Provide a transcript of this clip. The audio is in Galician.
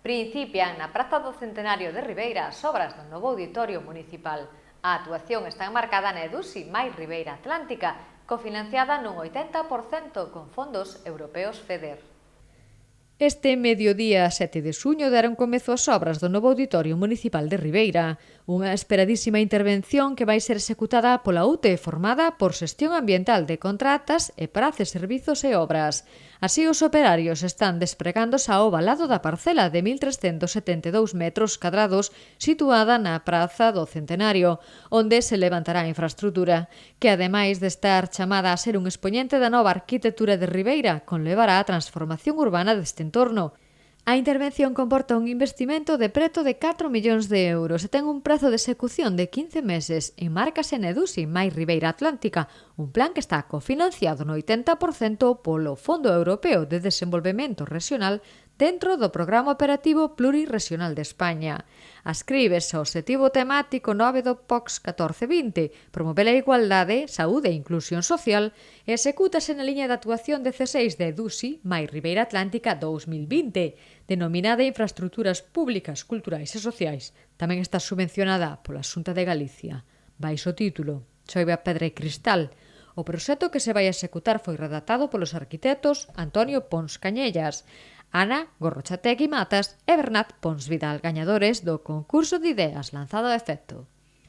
Principian na Praza do Centenario de Ribeira as obras do novo auditorio municipal. A actuación está enmarcada na EDUSI máis Ribeira Atlántica, cofinanciada nun 80% con fondos europeos FEDER. Este mediodía 7 de xuño deron comezo as obras do novo Auditorio Municipal de Ribeira, unha esperadísima intervención que vai ser executada pola UTE, formada por Xestión Ambiental de Contratas e Praces, Servizos e Obras. Así, os operarios están despregándose ao valado da parcela de 1.372 metros cadrados situada na Praza do Centenario, onde se levantará a infraestrutura, que ademais de estar chamada a ser un expoñente da nova arquitectura de Ribeira, conlevará a transformación urbana deste entorno. A intervención comporta un investimento de preto de 4 millóns de euros e ten un prazo de execución de 15 meses e márcase en EDUSI máis Ribeira Atlántica, un plan que está cofinanciado no 80% polo Fondo Europeo de Desenvolvemento Rexional dentro do Programa Operativo Plurirrexional de España. Ascríbese ao obxectivo temático 9 do POX 1420, promover a igualdade, saúde e inclusión social, e execútase na liña de actuación 16 de EDUSI máis Ribeira Atlántica 2020, denominada Infraestructuras Públicas, Culturais e Sociais. Tamén está subvencionada pola Xunta de Galicia. Baixo o título Choiva, Pedra e Cristal. O proxecto que se vai executar foi redactado polos arquitectos Antonio Pons Cañellas, Ana Gorrochategui Matas e Bernat Pons Vidal, gañadores do concurso de ideas lanzado a efecto.